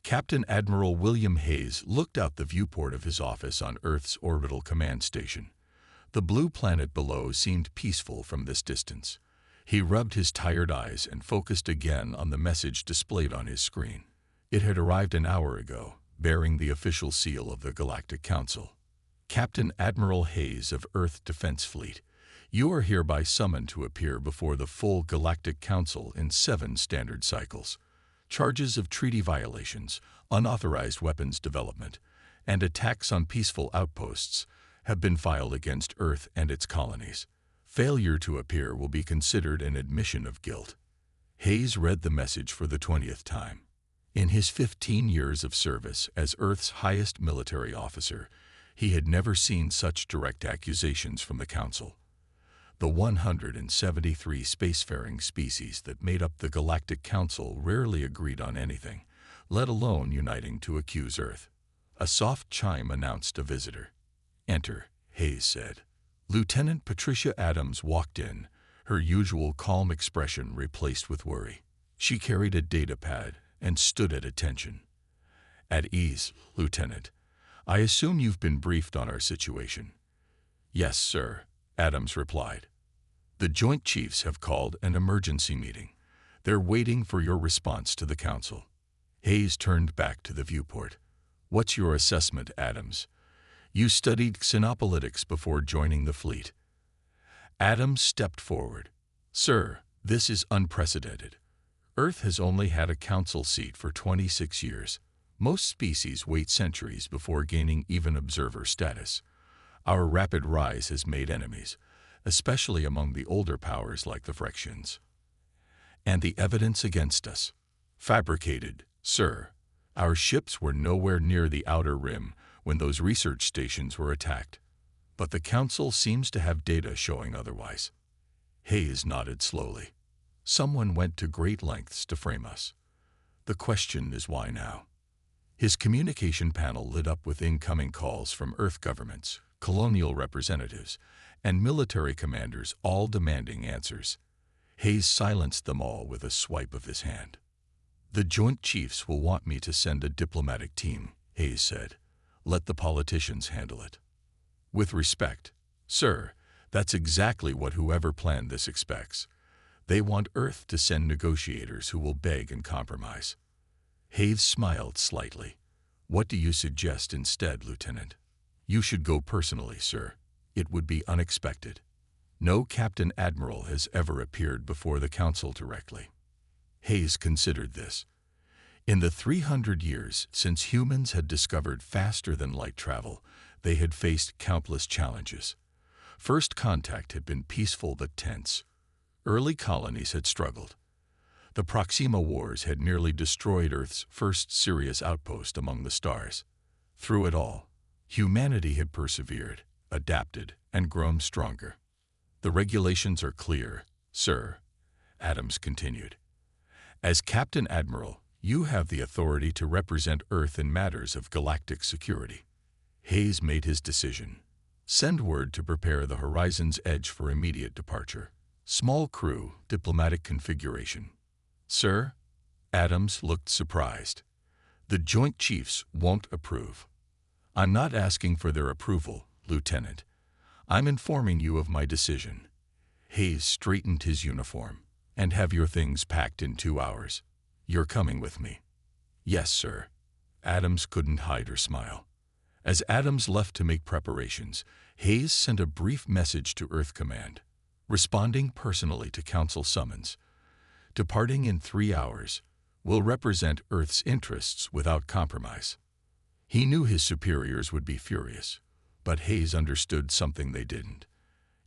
Captain Admiral William Hayes looked out the viewport of his office on Earth's orbital command station. The blue planet below seemed peaceful from this distance. He rubbed his tired eyes and focused again on the message displayed on his screen. It had arrived an hour ago, bearing the official seal of the Galactic Council. Captain Admiral Hayes of Earth Defense Fleet, you are hereby summoned to appear before the full Galactic Council in 7 standard cycles. Charges of treaty violations, unauthorized weapons development, and attacks on peaceful outposts have been filed against Earth and its colonies. Failure to appear will be considered an admission of guilt. Hayes read the message for the 20th time. In his 15 years of service as Earth's highest military officer, he had never seen such direct accusations from the Council. The 173 spacefaring species that made up the Galactic Council rarely agreed on anything, let alone uniting to accuse Earth. A soft chime announced a visitor. "Enter," Hayes said. Lieutenant Patricia Adams walked in, her usual calm expression replaced with worry. She carried a data pad and stood at attention. "At ease, Lieutenant. I assume you've been briefed on our situation." "Yes, sir," Adams replied. "The Joint Chiefs have called an emergency meeting. They're waiting for your response to the Council." Hayes turned back to the viewport. "What's your assessment, Adams? You studied xenopolitics before joining the fleet." Adams stepped forward. "Sir, this is unprecedented. Earth has only had a council seat for 26 years. Most species wait centuries before gaining even observer status. Our rapid rise has made enemies, especially among the older powers like the Phyrexians. And the evidence against us? Fabricated, sir. Our ships were nowhere near the outer rim when those research stations were attacked. But the Council seems to have data showing otherwise." Hayes nodded slowly. "Someone went to great lengths to frame us. The question is why now?" His communication panel lit up with incoming calls from Earth governments, colonial representatives, and military commanders, all demanding answers. Hayes silenced them all with a swipe of his hand. "The Joint Chiefs will want me to send a diplomatic team," Hayes said. "Let the politicians handle it." "With respect, sir, that's exactly what whoever planned this expects. They want Earth to send negotiators who will beg and compromise." Hayes smiled slightly. "What do you suggest instead, Lieutenant?" "You should go personally, sir. It would be unexpected. No Captain Admiral has ever appeared before the Council directly." Hayes considered this. In the 300 years since humans had discovered faster-than-light travel, they had faced countless challenges. First contact had been peaceful but tense. Early colonies had struggled. The Proxima Wars had nearly destroyed Earth's first serious outpost among the stars. Through it all, humanity had persevered, adapted, and grown stronger. "The regulations are clear, sir," Adams continued. "As Captain Admiral, you have the authority to represent Earth in matters of galactic security." Hayes made his decision. "Send word to prepare the Horizon's Edge for immediate departure. Small crew, diplomatic configuration." "Sir?" Adams looked surprised. "The Joint Chiefs won't approve." "I'm not asking for their approval, Lieutenant. I'm informing you of my decision." Hayes straightened his uniform. "And have your things packed in 2 hours. You're coming with me." "Yes, sir." Adams couldn't hide her smile. As Adams left to make preparations, Hayes sent a brief message to Earth Command, responding personally to Council summons. "Departing in 3 hours, will represent Earth's interests without compromise." He knew his superiors would be furious, but Hayes understood something they didn't.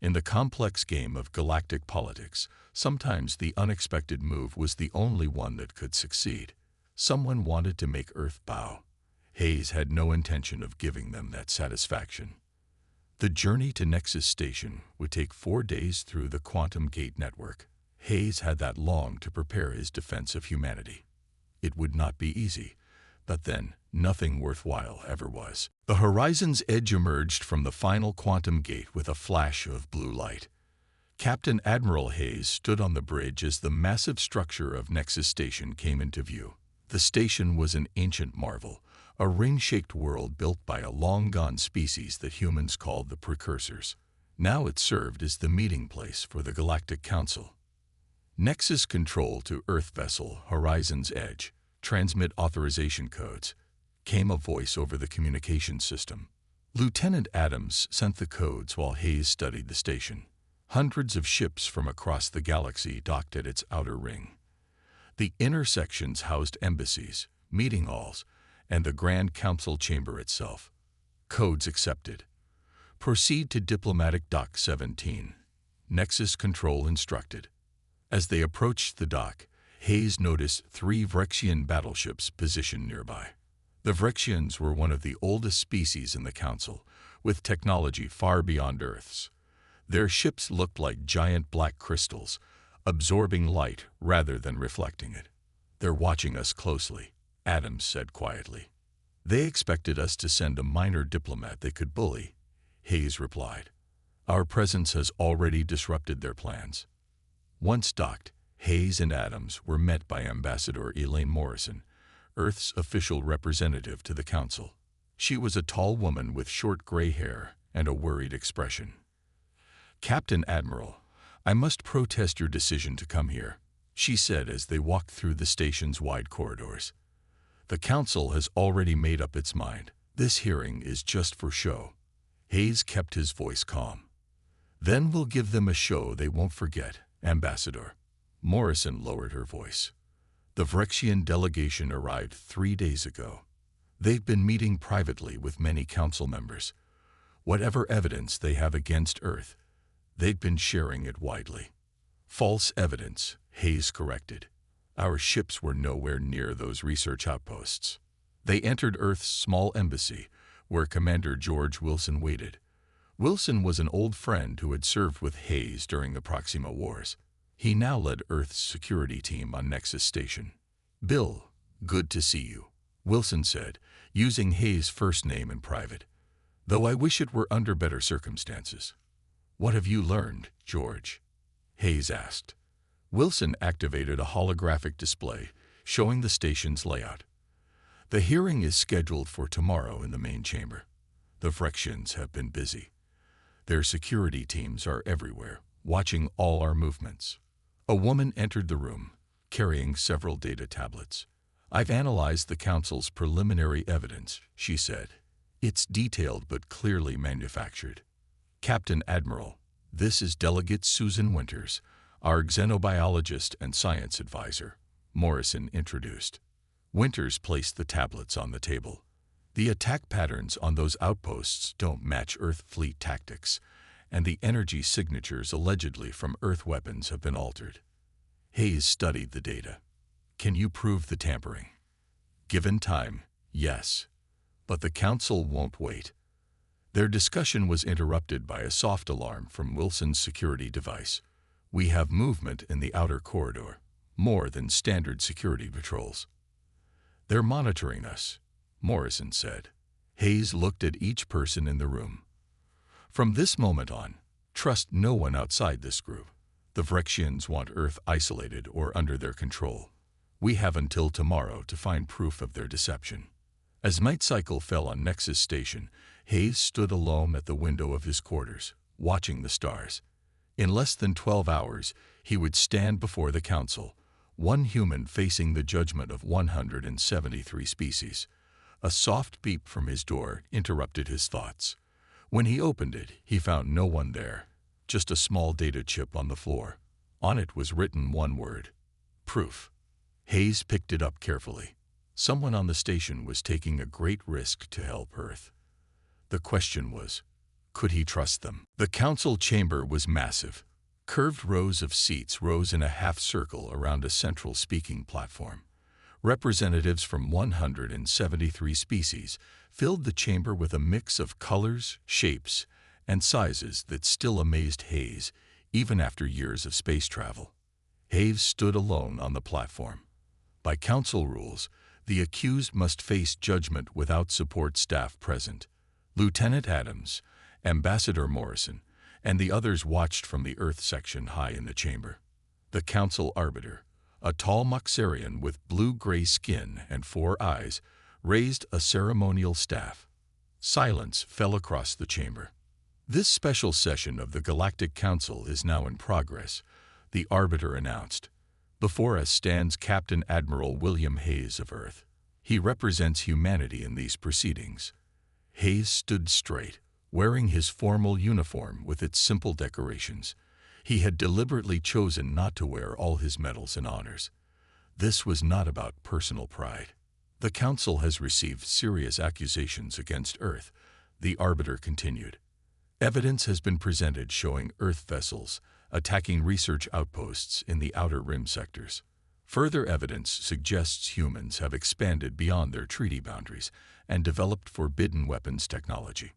In the complex game of galactic politics, sometimes the unexpected move was the only one that could succeed. Someone wanted to make Earth bow. Hayes had no intention of giving them that satisfaction. The journey to Nexus Station would take 4 days through the Quantum Gate network. Hayes had that long to prepare his defense of humanity. It would not be easy, but then nothing worthwhile ever was. The Horizon's Edge emerged from the final Quantum Gate with a flash of blue light. Captain Admiral Hayes stood on the bridge as the massive structure of Nexus Station came into view. The station was an ancient marvel, a ring-shaped world built by a long-gone species that humans called the Precursors. Now it served as the meeting place for the Galactic Council. Nexus control to Earth vessel Horizon's Edge. Transmit authorization codes. Came a voice over the communication system. Lieutenant Adams sent the codes while Hayes studied the station. Hundreds of ships from across the galaxy docked at its outer ring. The inner sections housed embassies, meeting halls, and the Grand Council chamber itself. Codes accepted. Proceed to Diplomatic Dock 17. Nexus Control instructed. As they approached the dock, Hayes noticed 3 Vrexian battleships positioned nearby. The Vrexians were one of the oldest species in the Council, with technology far beyond Earth's. Their ships looked like giant black crystals, absorbing light rather than reflecting it. "They're watching us closely," Adams said quietly. "They expected us to send a minor diplomat they could bully," Hayes replied. "Our presence has already disrupted their plans." Once docked, Hayes and Adams were met by Ambassador Elaine Morrison, Earth's official representative to the Council. She was a tall woman with short gray hair and a worried expression. "Captain Admiral, I must protest your decision to come here," she said as they walked through the station's wide corridors. "The Council has already made up its mind. This hearing is just for show." Hayes kept his voice calm. "Then we'll give them a show they won't forget, Ambassador." Morrison lowered her voice. "The Vrexian delegation arrived 3 days ago. They've been meeting privately with many council members. Whatever evidence they have against Earth, they've been sharing it widely." "False evidence," Hayes corrected. "Our ships were nowhere near those research outposts. They entered Earth's small embassy, where Commander George Wilson waited. Wilson was an old friend who had served with Hayes during the Proxima Wars. He now led Earth's security team on Nexus Station. "Bill, good to see you," Wilson said, using Hayes' first name in private. "Though I wish it were under better circumstances." "What have you learned, George?" Hayes asked. Wilson activated a holographic display showing the station's layout. "The hearing is scheduled for tomorrow in the main chamber. The Vrexians have been busy. Their security teams are everywhere, watching all our movements." A woman entered the room, carrying several data tablets. "I've analyzed the Council's preliminary evidence," she said. "It's detailed but clearly manufactured. Captain Admiral, this is Delegate Susan Winters, our xenobiologist and science advisor," Morrison introduced. Winters placed the tablets on the table. "The attack patterns on those outposts don't match Earth fleet tactics, and the energy signatures allegedly from Earth weapons have been altered." Hayes studied the data. "Can you prove the tampering?" "Given time, yes. But the Council won't wait." Their discussion was interrupted by a soft alarm from Wilson's security device. "We have movement in the outer corridor, more than standard security patrols." "They're monitoring us," Morrison said. Hayes looked at each person in the room. "From this moment on, trust no one outside this group. The Vrexians want Earth isolated or under their control. We have until tomorrow to find proof of their deception." As night cycle fell on Nexus Station, Hayes stood alone at the window of his quarters, watching the stars. In less than 12 hours, he would stand before the Council, one human facing the judgment of 173 species. A soft beep from his door interrupted his thoughts. When he opened it, he found no one there, just a small data chip on the floor. On it was written one word: proof. Hayes picked it up carefully. Someone on the station was taking a great risk to help Earth. The question was, could he trust them? The council chamber was massive. Curved rows of seats rose in a half circle around a central speaking platform. Representatives from 173 species filled the chamber with a mix of colors, shapes, and sizes that still amazed Hayes, even after years of space travel. Hayes stood alone on the platform. By council rules, the accused must face judgment without support staff present. Lieutenant Adams, Ambassador Morrison, and the others watched from the Earth section high in the chamber. The council arbiter, A tall Moxarian with blue-gray skin and 4 eyes raised a ceremonial staff. Silence fell across the chamber. "This special session of the Galactic Council is now in progress," the Arbiter announced. "Before us stands Captain Admiral William Hayes of Earth. He represents humanity in these proceedings." Hayes stood straight, wearing his formal uniform with its simple decorations. He had deliberately chosen not to wear all his medals and honors. This was not about personal pride. "The Council has received serious accusations against Earth," the Arbiter continued. "Evidence has been presented showing Earth vessels attacking research outposts in the Outer Rim sectors. Further evidence suggests humans have expanded beyond their treaty boundaries and developed forbidden weapons technology."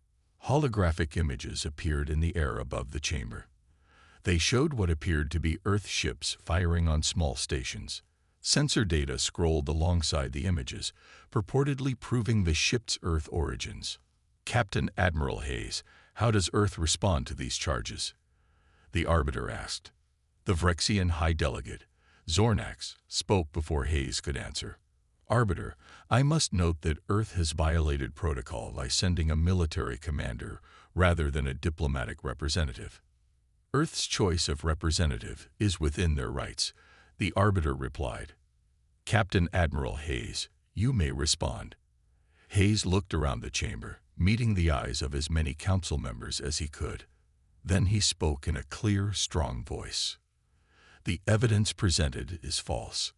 Holographic images appeared in the air above the chamber. They showed what appeared to be Earth ships firing on small stations. Sensor data scrolled alongside the images, purportedly proving the ship's Earth origins. "Captain Admiral Hayes, how does Earth respond to these charges?" the Arbiter asked. The Vrexian High Delegate, Zornax, spoke before Hayes could answer. "Arbiter, I must note that Earth has violated protocol by sending a military commander rather than a diplomatic representative." "Earth's choice of representative is within their rights," the Arbiter replied. "Captain Admiral Hayes, you may respond." Hayes looked around the chamber, meeting the eyes of as many council members as he could. Then he spoke in a clear, strong voice. "The evidence presented is false.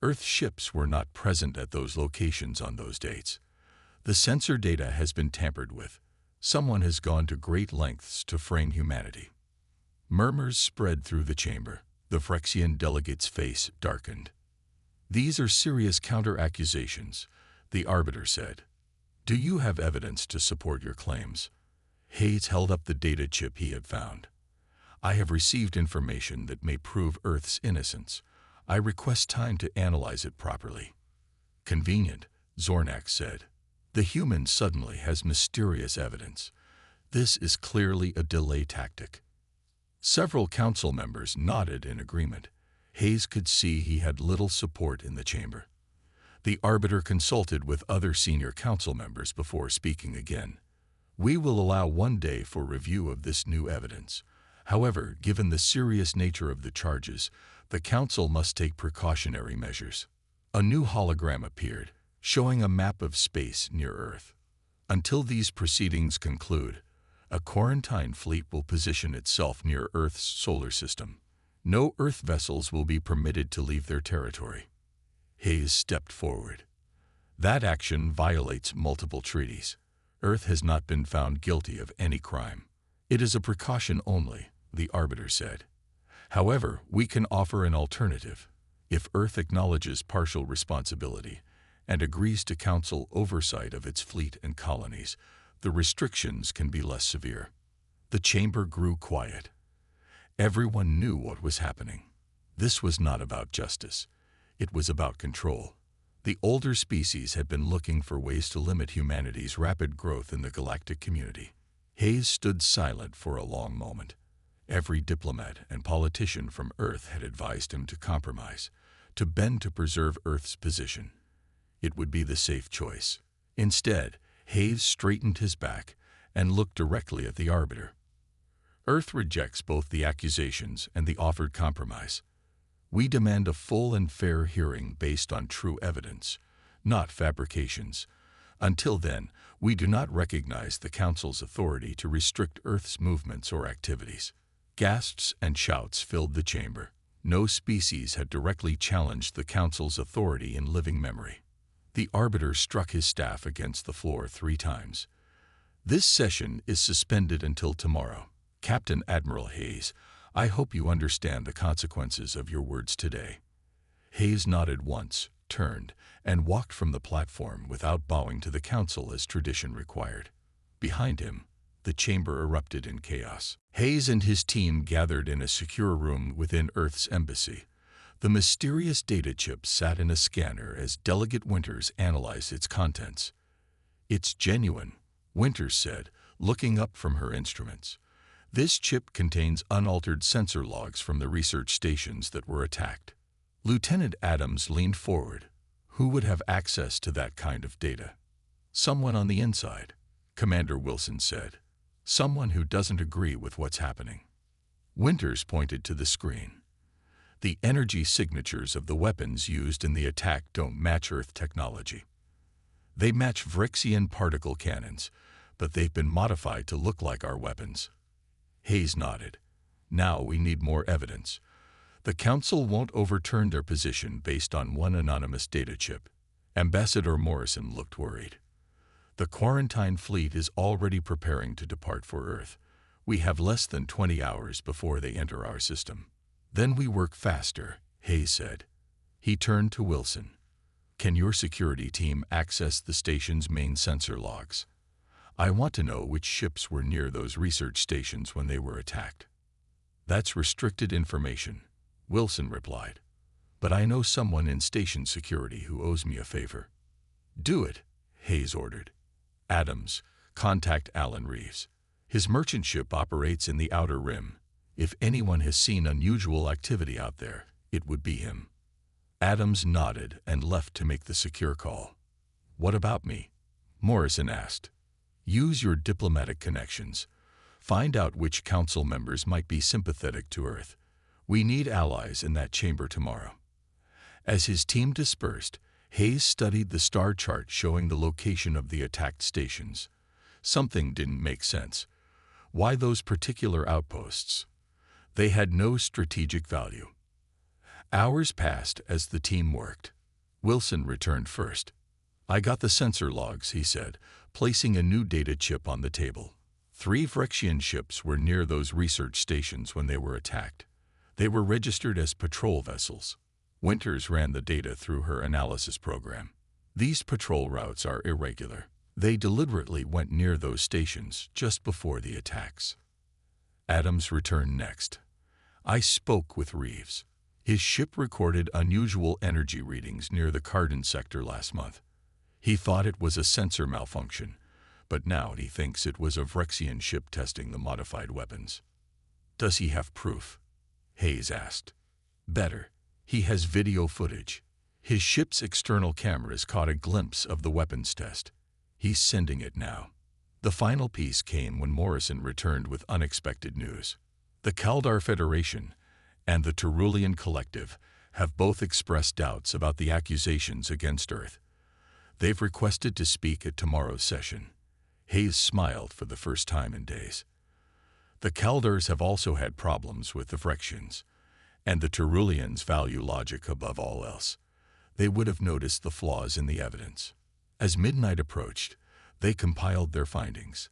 Earth ships were not present at those locations on those dates. The sensor data has been tampered with. Someone has gone to great lengths to frame humanity." Murmurs spread through the chamber. The Vrexian delegate's face darkened. "These are serious counter-accusations," the Arbiter said. "Do you have evidence to support your claims?" Hayes held up the data chip he had found. "I have received information that may prove Earth's innocence. I request time to analyze it properly." "Convenient," Zornax said. "The human suddenly has mysterious evidence. This is clearly a delay tactic." Several council members nodded in agreement. Hayes could see he had little support in the chamber. The Arbiter consulted with other senior council members before speaking again. "We will allow 1 day for review of this new evidence. However, given the serious nature of the charges, the Council must take precautionary measures." A new hologram appeared, showing a map of space near Earth. "Until these proceedings conclude, a quarantine fleet will position itself near Earth's solar system. No Earth vessels will be permitted to leave their territory." Hayes stepped forward. "That action violates multiple treaties. Earth has not been found guilty of any crime. It is a precaution only," the Arbiter said. "However, we can offer an alternative. If Earth acknowledges partial responsibility and agrees to Council oversight of its fleet and colonies, the restrictions can be less severe." The chamber grew quiet. Everyone knew what was happening. This was not about justice. It was about control. The older species had been looking for ways to limit humanity's rapid growth in the galactic community. Hayes stood silent for a long moment. Every diplomat and politician from Earth had advised him to compromise, to bend to preserve Earth's position. It would be the safe choice. Instead, Hayes straightened his back and looked directly at the Arbiter. "Earth rejects both the accusations and the offered compromise. We demand a full and fair hearing based on true evidence, not fabrications. Until then, we do not recognize the Council's authority to restrict Earth's movements or activities." Gasps and shouts filled the chamber. No species had directly challenged the Council's authority in living memory. The Arbiter struck his staff against the floor 3 times. "This session is suspended until tomorrow. Captain Admiral Hayes, I hope you understand the consequences of your words today." Hayes nodded once, turned, and walked from the platform without bowing to the Council as tradition required. Behind him, the chamber erupted in chaos. Hayes and his team gathered in a secure room within Earth's embassy. The mysterious data chip sat in a scanner as Delegate Winters analyzed its contents. "It's genuine," Winters said, looking up from her instruments. "This chip contains unaltered sensor logs from the research stations that were attacked." Lieutenant Adams leaned forward. Who would have access to that kind of data? Someone on the inside, Commander Wilson said. Someone who doesn't agree with what's happening. Winters pointed to the screen. The energy signatures of the weapons used in the attack don't match Earth technology. They match Vrexian particle cannons, but they've been modified to look like our weapons. Hayes nodded. Now we need more evidence. The Council won't overturn their position based on one anonymous data chip. Ambassador Morrison looked worried. The quarantine fleet is already preparing to depart for Earth. We have less than 20 hours before they enter our system. Then we work faster, Hayes said. He turned to Wilson. Can your security team access the station's main sensor logs? I want to know which ships were near those research stations when they were attacked. That's restricted information, Wilson replied. But I know someone in station security who owes me a favor. Do it, Hayes ordered. Adams, contact Alan Reeves. His merchant ship operates in the Outer Rim. If anyone has seen unusual activity out there, it would be him. Adams nodded and left to make the secure call. What about me? Morrison asked. Use your diplomatic connections. Find out which council members might be sympathetic to Earth. We need allies in that chamber tomorrow. As his team dispersed, Hayes studied the star chart showing the location of the attacked stations. Something didn't make sense. Why those particular outposts? They had no strategic value. Hours passed as the team worked. Wilson returned first. I got the sensor logs, he said, placing a new data chip on the table. 3 Vrexian ships were near those research stations when they were attacked. They were registered as patrol vessels. Winters ran the data through her analysis program. These patrol routes are irregular. They deliberately went near those stations just before the attacks. Adams returned next. I spoke with Reeves. His ship recorded unusual energy readings near the Carden sector last month. He thought it was a sensor malfunction, but now he thinks it was a Vrexian ship testing the modified weapons. Does he have proof? Hayes asked. Better. He has video footage. His ship's external cameras caught a glimpse of the weapons test. He's sending it now. The final piece came when Morrison returned with unexpected news. The Kaldar Federation and the Terulian Collective have both expressed doubts about the accusations against Earth. They've requested to speak at tomorrow's session. Hayes smiled for the first time in days. The Kaldars have also had problems with the Vrexians, and the Terulians value logic above all else. They would have noticed the flaws in the evidence. As midnight approached, they compiled their findings.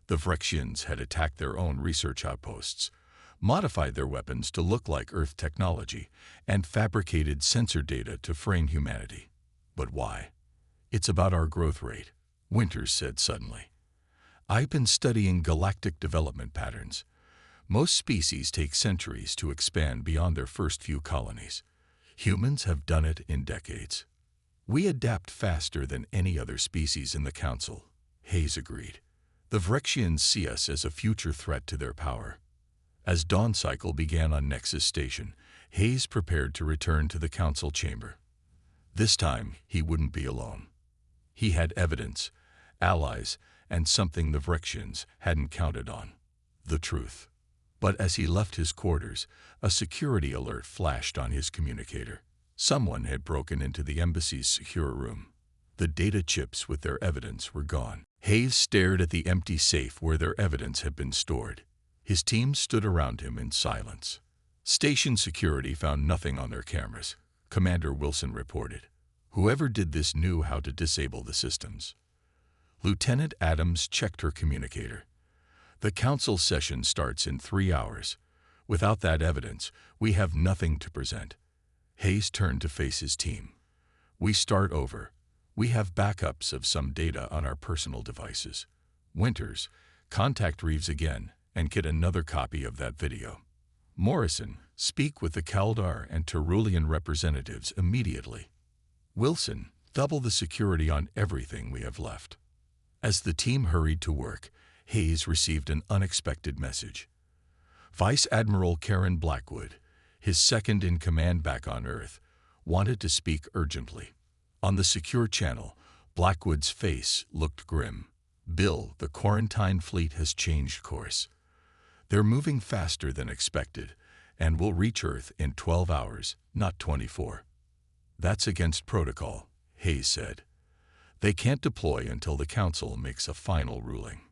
The Vrexians had attacked their own research outposts, modified their weapons to look like Earth technology, and fabricated sensor data to frame humanity. But why? It's about our growth rate, Winters said suddenly. I've been studying galactic development patterns. Most species take centuries to expand beyond their first few colonies. Humans have done it in decades. We adapt faster than any other species in the Council, Hayes agreed. The Vrexians see us as a future threat to their power. As dawn cycle began on Nexus Station, Hayes prepared to return to the Council chamber. This time, he wouldn't be alone. He had evidence, allies, and something the Vrexians hadn't counted on: the truth. But as he left his quarters, a security alert flashed on his communicator. Someone had broken into the embassy's secure room. The data chips with their evidence were gone. Hayes stared at the empty safe where their evidence had been stored. His team stood around him in silence. Station security found nothing on their cameras, Commander Wilson reported. Whoever did this knew how to disable the systems. Lieutenant Adams checked her communicator. The Council session starts in 3 hours. Without that evidence, we have nothing to present. Hayes turned to face his team. We start over. We have backups of some data on our personal devices. Winters, contact Reeves again and get another copy of that video. Morrison, speak with the Kaldar and Terulian representatives immediately. Wilson, double the security on everything we have left. As the team hurried to work, Hayes received an unexpected message. Vice Admiral Karen Blackwood, his second-in-command back on Earth, wanted to speak urgently. On the secure channel, Blackwood's face looked grim. "Bill, the quarantine fleet has changed course. They're moving faster than expected, and will reach Earth in 12 hours, not 24. "That's against protocol," Hayes said. "They can't deploy until the Council makes a final ruling."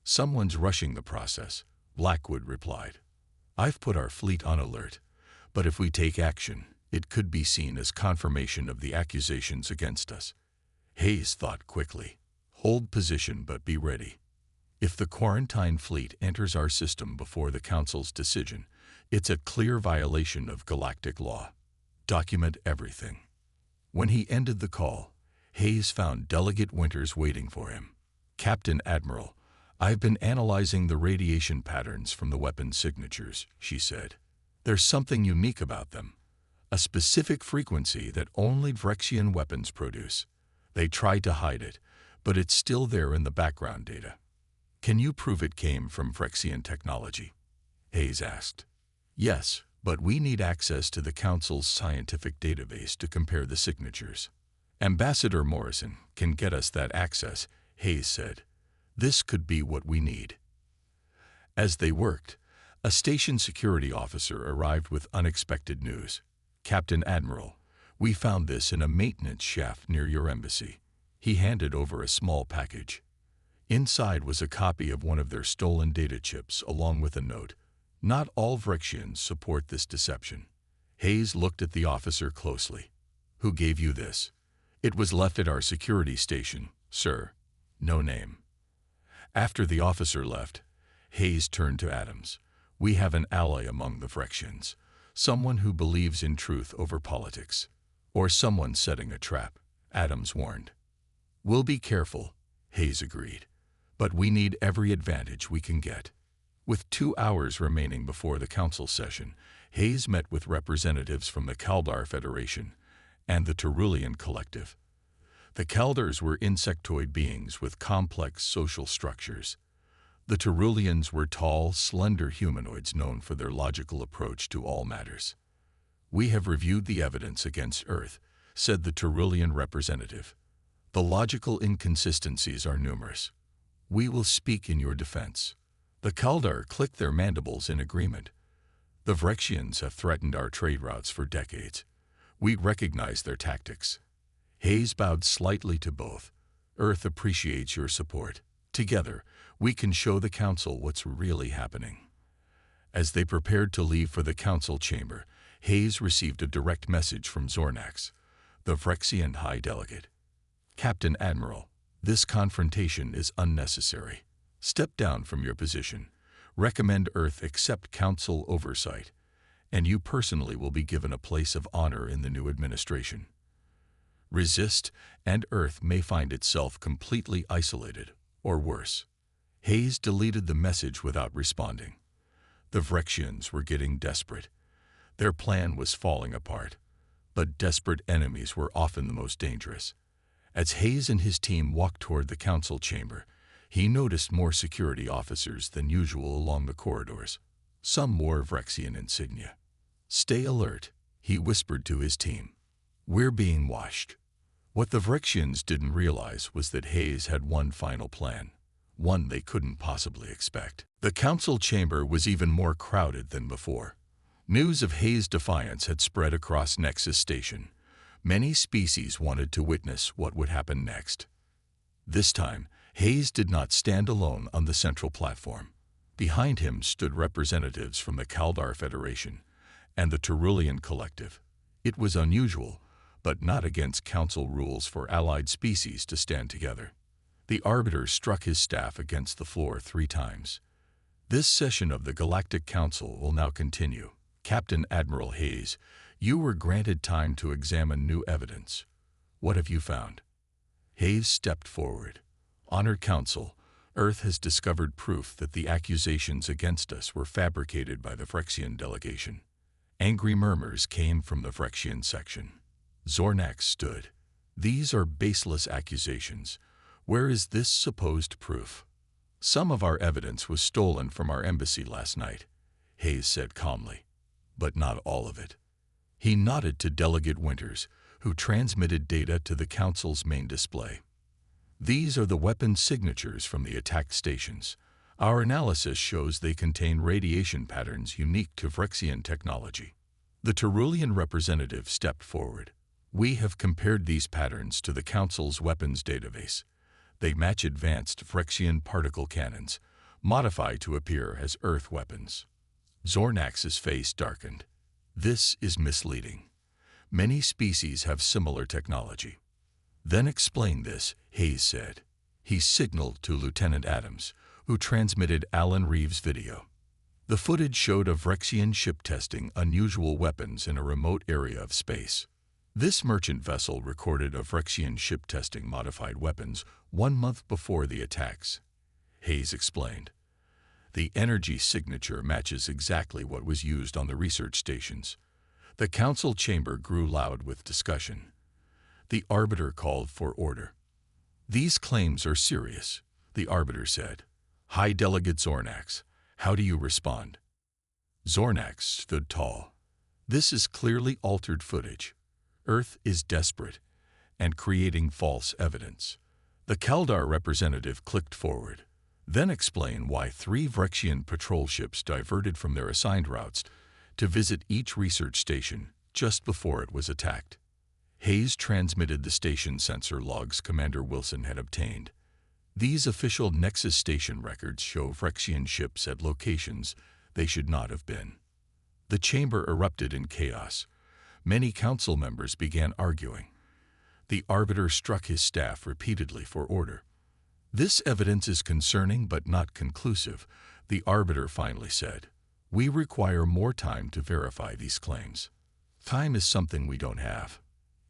"Someone's rushing the process," Blackwood replied. "I've put our fleet on alert, but if we take action, it could be seen as confirmation of the accusations against us." Hayes thought quickly. "Hold position, but be ready. If the quarantine fleet enters our system before the Council's decision, it's a clear violation of galactic law. Document everything." When he ended the call, Hayes found Delegate Winters waiting for him. "Captain Admiral, I've been analyzing the radiation patterns from the weapon signatures," she said. "There's something unique about them, a specific frequency that only Vrexian weapons produce. They tried to hide it, but it's still there in the background data." "Can you prove it came from Vrexian technology?" Hayes asked. "Yes, but we need access to the Council's scientific database to compare the signatures." "Ambassador Morrison can get us that access," Hayes said. "This could be what we need." As they worked, a station security officer arrived with unexpected news. "Captain Admiral, we found this in a maintenance shaft near your embassy." He handed over a small package. Inside was a copy of one of their stolen data chips along with a note. "Not all Vrexians support this deception." Hayes looked at the officer closely. "Who gave you this?" "It was left at our security station, sir." "No name." After the officer left, Hayes turned to Adams. "We have an ally among the Vrexians, someone who believes in truth over politics. Or someone setting a trap," Adams warned. "We'll be careful," Hayes agreed. "But we need every advantage we can get." With 2 hours remaining before the Council session, Hayes met with representatives from the Kaldar Federation and the Tyrolean Collective. The Kaldars were insectoid beings with complex social structures. The Tyroleans were tall, slender humanoids known for their logical approach to all matters. "We have reviewed the evidence against Earth," said the Tyrolean representative. "The logical inconsistencies are numerous. We will speak in your defense." The Kaldar clicked their mandibles in agreement. "The Vrexians have threatened our trade routes for decades. We recognize their tactics." Hayes bowed slightly to both. "Earth appreciates your support. Together, we can show the Council what's really happening." As they prepared to leave for the Council chamber, Hayes received a direct message from Zornax, the Vrexian High Delegate. "Captain Admiral, this confrontation is unnecessary. Step down from your position. Recommend Earth accept Council oversight, and you personally will be given a place of honor in the new administration. Resist, and Earth may find itself completely isolated, or worse." Hayes deleted the message without responding. The Vrexians were getting desperate. Their plan was falling apart, but desperate enemies were often the most dangerous. As Hayes and his team walked toward the Council chamber, he noticed more security officers than usual along the corridors. Some wore Vrexian insignia. "Stay alert," he whispered to his team. "We're being watched." What the Vrexians didn't realize was that Hayes had one final plan, one they couldn't possibly expect. The Council chamber was even more crowded than before. News of Hayes' defiance had spread across Nexus Station. Many species wanted to witness what would happen next. This time, Hayes did not stand alone on the central platform. Behind him stood representatives from the Kaldar Federation and the Tyrolean Collective. It was unusual, but not against Council rules for allied species to stand together. The Arbiter struck his staff against the floor 3 times. "This session of the Galactic Council will now continue. Captain Admiral Hayes, you were granted time to examine new evidence. What have you found?" Hayes stepped forward. "Honored Council, Earth has discovered proof that the accusations against us were fabricated by the Vrexian delegation." Angry murmurs came from the Vrexian section. Zornax stood. "These are baseless accusations. Where is this supposed proof?" "Some of our evidence was stolen from our embassy last night," Hayes said calmly. but not all of it. He nodded to Delegate Winters, who transmitted data to the Council's main display. These are the weapon signatures from the attack stations. Our analysis shows they contain radiation patterns unique to Vrexian technology. The Tyrulian representative stepped forward. We have compared these patterns to the Council's weapons database. They match advanced Vrexian particle cannons, modified to appear as Earth weapons. Zornax's face darkened. This is misleading. Many species have similar technology. Then explain this, Hayes said. He signaled to Lieutenant Adams, who transmitted Alan Reeves' video. The footage showed a Vrexian ship testing unusual weapons in a remote area of space. This merchant vessel recorded a Vrexian ship testing modified weapons 1 month before the attacks. Hayes explained. The energy signature matches exactly what was used on the research stations. The council chamber grew loud with discussion. The Arbiter called for order. These claims are serious, the Arbiter said. High Delegate Zornax, how do you respond? Zornax stood tall. This is clearly altered footage. Earth is desperate and creating false evidence. The Kaldar representative clicked forward. Then explain why 3 Vrexian patrol ships diverted from their assigned routes to visit each research station just before it was attacked. Hayes transmitted the station sensor logs Commander Wilson had obtained. These official Nexus station records show Vrexian ships at locations they should not have been. The chamber erupted in chaos. Many council members began arguing. The Arbiter struck his staff repeatedly for order. This evidence is concerning but not conclusive, the Arbiter finally said. We require more time to verify these claims. Time is something we don't have,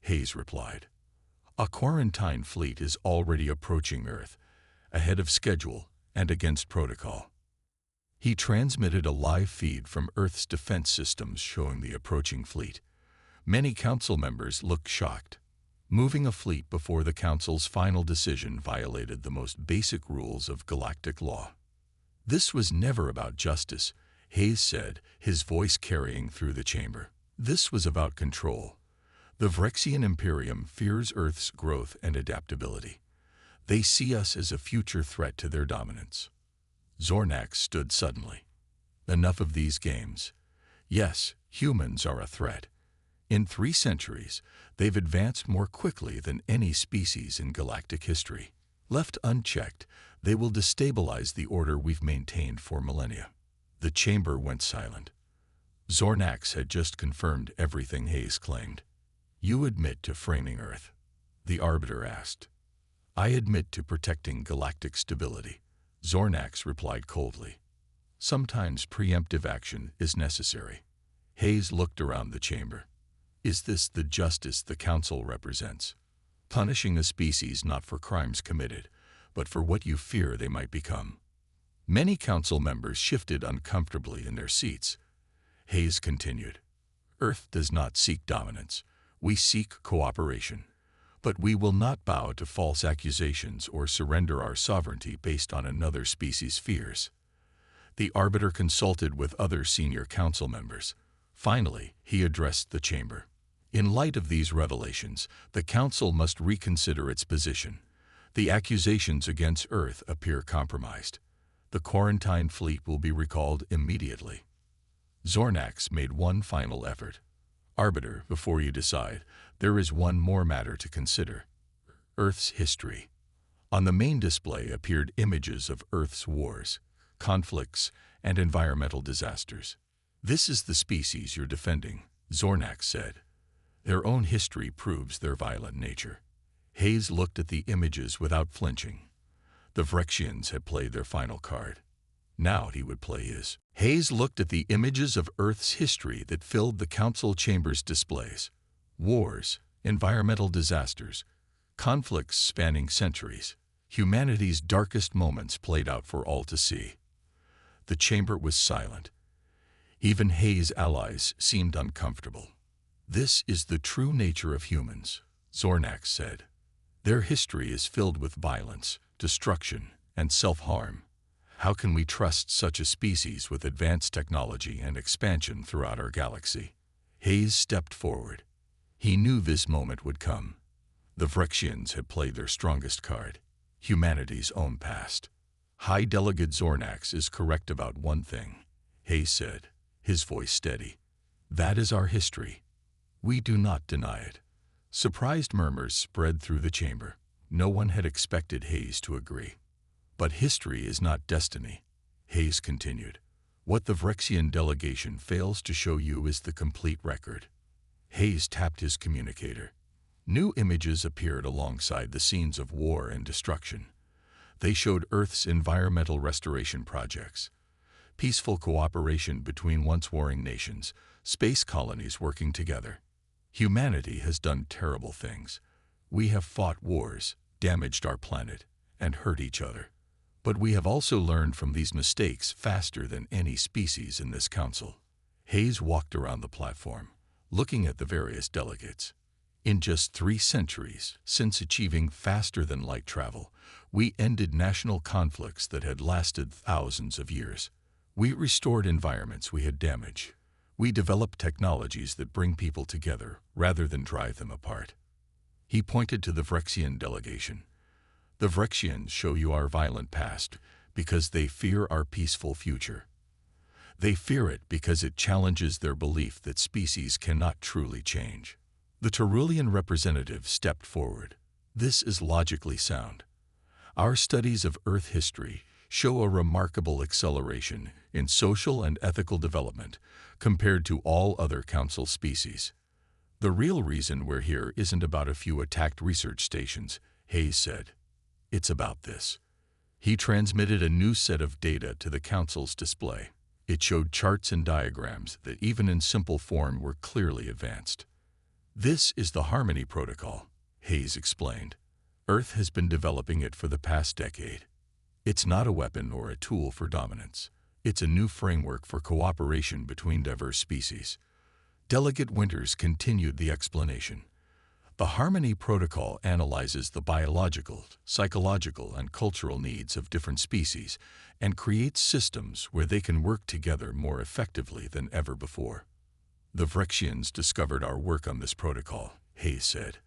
Hayes replied. A quarantine fleet is already approaching Earth, ahead of schedule and against protocol. He transmitted a live feed from Earth's defense systems showing the approaching fleet. Many council members looked shocked. Moving a fleet before the council's final decision violated the most basic rules of galactic law. This was never about justice, Hayes said, his voice carrying through the chamber. This was about control. The Vrexian Imperium fears Earth's growth and adaptability. They see us as a future threat to their dominance. Zornax stood suddenly. Enough of these games. Yes, humans are a threat. In 3 centuries, they've advanced more quickly than any species in galactic history. Left unchecked, they will destabilize the order we've maintained for millennia. The chamber went silent. Zornax had just confirmed everything Hayes claimed. You admit to framing Earth? The Arbiter asked. I admit to protecting galactic stability, Zornax replied coldly. Sometimes preemptive action is necessary. Hayes looked around the chamber. Is this the justice the Council represents? Punishing a species not for crimes committed, but for what you fear they might become. Many Council members shifted uncomfortably in their seats. Hayes continued. Earth does not seek dominance. We seek cooperation. But we will not bow to false accusations or surrender our sovereignty based on another species' fears. The Arbiter consulted with other senior council members. Finally, he addressed the chamber. In light of these revelations, the council must reconsider its position. The accusations against Earth appear compromised. The quarantine fleet will be recalled immediately. Zornax made one final effort. Arbiter, before you decide, there is one more matter to consider. Earth's history. On the main display appeared images of Earth's wars, conflicts, and environmental disasters. This is the species you're defending, Zornax said. Their own history proves their violent nature. Hayes looked at the images without flinching. The Vrexians had played their final card. Now he would play his. Hayes looked at the images of Earth's history that filled the council chamber's displays. Wars, environmental disasters, conflicts spanning centuries. Humanity's darkest moments played out for all to see. The chamber was silent. Even Hayes' allies seemed uncomfortable. This is the true nature of humans, Zornax said. Their history is filled with violence, destruction, and self-harm. How can we trust such a species with advanced technology and expansion throughout our galaxy? Hayes stepped forward. He knew this moment would come. The Vrexians had played their strongest card, humanity's own past. High Delegate Zornax is correct about one thing, Hayes said, his voice steady. That is our history. We do not deny it. Surprised murmurs spread through the chamber. No one had expected Hayes to agree. But history is not destiny, Hayes continued. What the Vrexian delegation fails to show you is the complete record. Hayes tapped his communicator. New images appeared alongside the scenes of war and destruction. They showed Earth's environmental restoration projects, peaceful cooperation between once warring nations, space colonies working together. Humanity has done terrible things. We have fought wars, damaged our planet, and hurt each other. But we have also learned from these mistakes faster than any species in this council. Hayes walked around the platform, looking at the various delegates. In just 3 centuries, since achieving faster-than-light travel, we ended national conflicts that had lasted thousands of years. We restored environments we had damaged. We developed technologies that bring people together rather than drive them apart. He pointed to the Vrexian delegation. The Vrexians show you our violent past because they fear our peaceful future. They fear it because it challenges their belief that species cannot truly change. The Terulian representative stepped forward. This is logically sound. Our studies of Earth history show a remarkable acceleration in social and ethical development compared to all other Council species. The real reason we're here isn't about a few attacked research stations, Hayes said. It's about this. He transmitted a new set of data to the Council's display. It showed charts and diagrams that even in simple form were clearly advanced. This is the Harmony Protocol, Hayes explained. Earth has been developing it for the past decade. It's not a weapon or a tool for dominance. It's a new framework for cooperation between diverse species. Delegate Winters continued the explanation. The Harmony Protocol analyzes the biological, psychological, and cultural needs of different species and creates systems where they can work together more effectively than ever before. The Vrexians discovered our work on this protocol, Hayes said.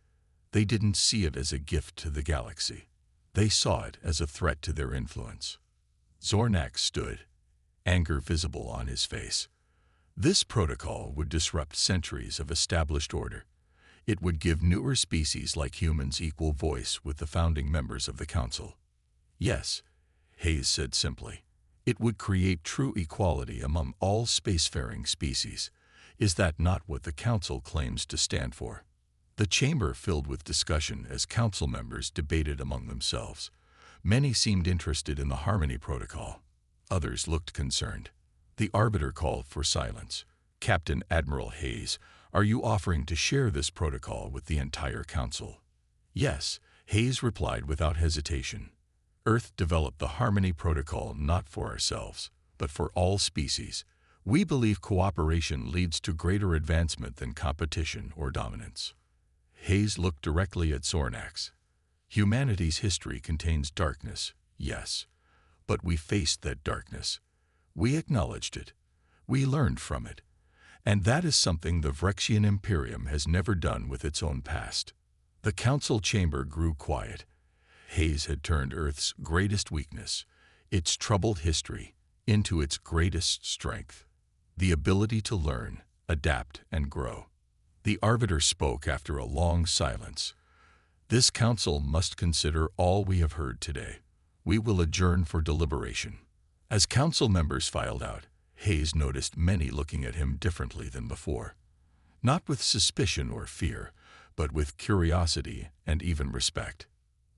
They didn't see it as a gift to the galaxy. They saw it as a threat to their influence. Zornax stood, anger visible on his face. This protocol would disrupt centuries of established order. It would give newer species like humans equal voice with the founding members of the Council. Yes, Hayes said simply. It would create true equality among all spacefaring species. Is that not what the Council claims to stand for? The chamber filled with discussion as Council members debated among themselves. Many seemed interested in the Harmony Protocol. Others looked concerned. The Arbiter called for silence. Captain Admiral Hayes, are you offering to share this protocol with the entire Council? Yes, Hayes replied without hesitation. Earth developed the Harmony Protocol not for ourselves, but for all species. We believe cooperation leads to greater advancement than competition or dominance. Hayes looked directly at Zornax. Humanity's history contains darkness, yes, but we faced that darkness. We acknowledged it. We learned from it. And that is something the Vrexian Imperium has never done with its own past. The Council chamber grew quiet. Hayes had turned Earth's greatest weakness, its troubled history, into its greatest strength. The ability to learn, adapt, and grow. The Arbiter spoke after a long silence. This Council must consider all we have heard today. We will adjourn for deliberation. As Council members filed out, Hayes noticed many looking at him differently than before. Not with suspicion or fear, but with curiosity and even respect.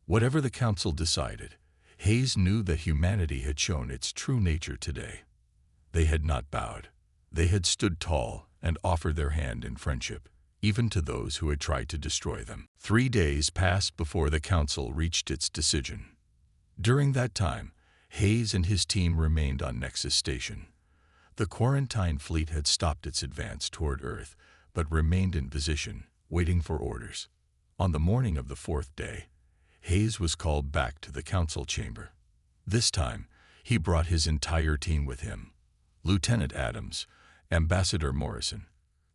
Whatever the Council decided, Hayes knew that humanity had shown its true nature today. They had not bowed. They had stood tall and offered their hand in friendship, even to those who had tried to destroy them. 3 days passed before the Council reached its decision. During that time, Hayes and his team remained on Nexus Station. The quarantine fleet had stopped its advance toward Earth, but remained in position, waiting for orders. On the morning of the 4th day, Hayes was called back to the Council chamber. This time, He brought his entire team with him: Lieutenant Adams, Ambassador Morrison,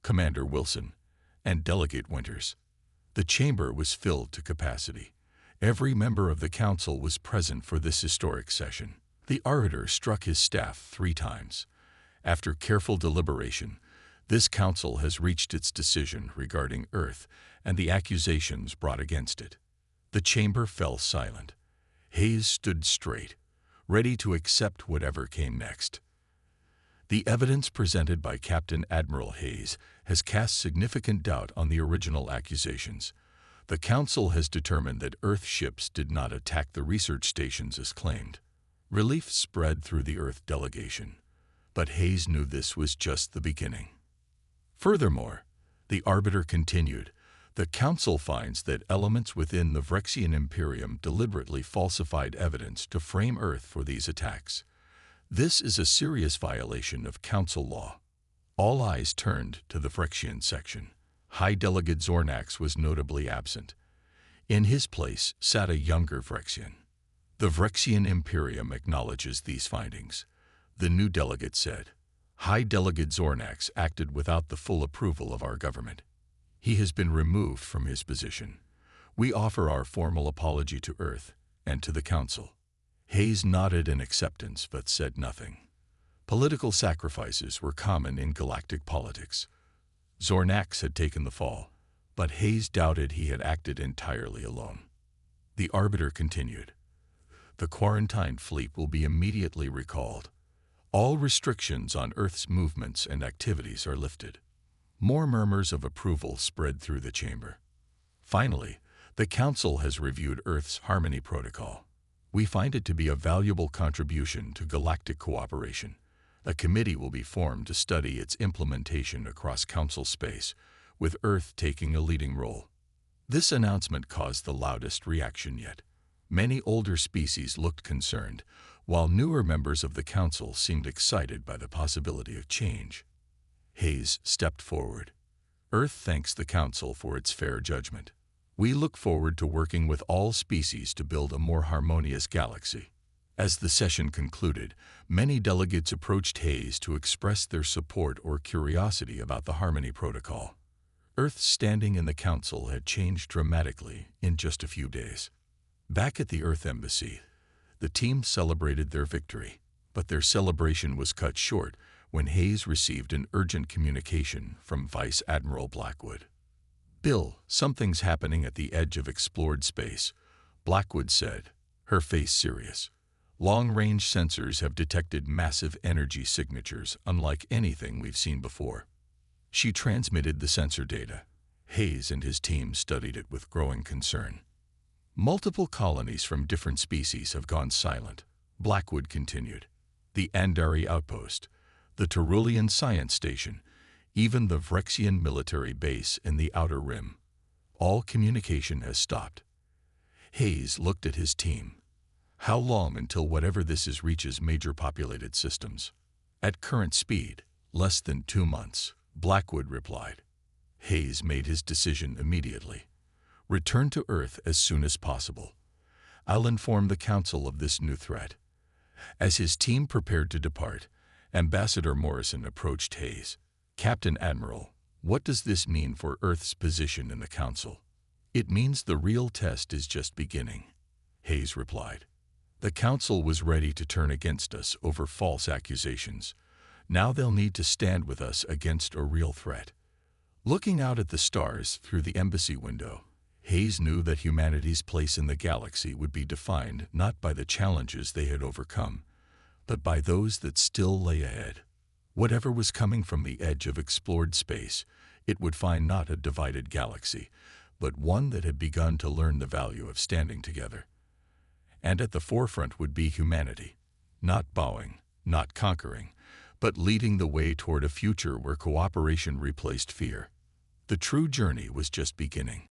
Commander Wilson, and Delegate Winters. The chamber was filled to capacity. Every member of the council was present for this historic session. The orator struck his staff 3 times. After careful deliberation, this council has reached its decision regarding Earth and the accusations brought against it. The chamber fell silent. Hayes stood straight, ready to accept whatever came next. The evidence presented by Captain Admiral Hayes has cast significant doubt on the original accusations. The Council has determined that Earth ships did not attack the research stations as claimed. Relief spread through the Earth delegation, but Hayes knew this was just the beginning. Furthermore, the arbiter continued, the Council finds that elements within the Vrexian Imperium deliberately falsified evidence to frame Earth for these attacks. This is a serious violation of Council law. All eyes turned to the Vrexian section. High Delegate Zornax was notably absent. In his place sat a younger Vrexian. The Vrexian Imperium acknowledges these findings. The new delegate said, High Delegate Zornax acted without the full approval of our government. He has been removed from his position. We offer our formal apology to Earth and to the Council. Hayes nodded in acceptance but said nothing. Political sacrifices were common in galactic politics. Zornax had taken the fall, but Hayes doubted he had acted entirely alone. The arbiter continued, the quarantined fleet will be immediately recalled. All restrictions on Earth's movements and activities are lifted. More murmurs of approval spread through the chamber. Finally, the Council has reviewed Earth's Harmony Protocol. We find it to be a valuable contribution to galactic cooperation. A committee will be formed to study its implementation across Council space, with Earth taking a leading role. This announcement caused the loudest reaction yet. Many older species looked concerned, while newer members of the Council seemed excited by the possibility of change. Hayes stepped forward. Earth thanks the Council for its fair judgment. We look forward to working with all species to build a more harmonious galaxy. As the session concluded, many delegates approached Hayes to express their support or curiosity about the Harmony Protocol. Earth's standing in the Council had changed dramatically in just a few days. Back at the Earth Embassy, the team celebrated their victory, but their celebration was cut short when Hayes received an urgent communication from Vice Admiral Blackwood. Bill, something's happening at the edge of explored space, Blackwood said, her face serious. Long-range sensors have detected massive energy signatures unlike anything we've seen before. She transmitted the sensor data. Hayes and his team studied it with growing concern. Multiple colonies from different species have gone silent, Blackwood continued. The Andari outpost, the Terulian science station, even the Vrexian military base in the Outer Rim. All communication has stopped. Hayes looked at his team. How long until whatever this is reaches major populated systems? At current speed, less than 2 months, Blackwood replied. Hayes made his decision immediately. Return to Earth as soon as possible. I'll inform the Council of this new threat. As his team prepared to depart, Ambassador Morrison approached Hayes. Captain Admiral, what does this mean for Earth's position in the Council? It means the real test is just beginning, Hayes replied. The Council was ready to turn against us over false accusations. Now they'll need to stand with us against a real threat. Looking out at the stars through the embassy window, Hayes knew that humanity's place in the galaxy would be defined not by the challenges they had overcome, but by those that still lay ahead. Whatever was coming from the edge of explored space, it would find not a divided galaxy, but one that had begun to learn the value of standing together. And at the forefront would be humanity, not bowing, not conquering, but leading the way toward a future where cooperation replaced fear. The true journey was just beginning.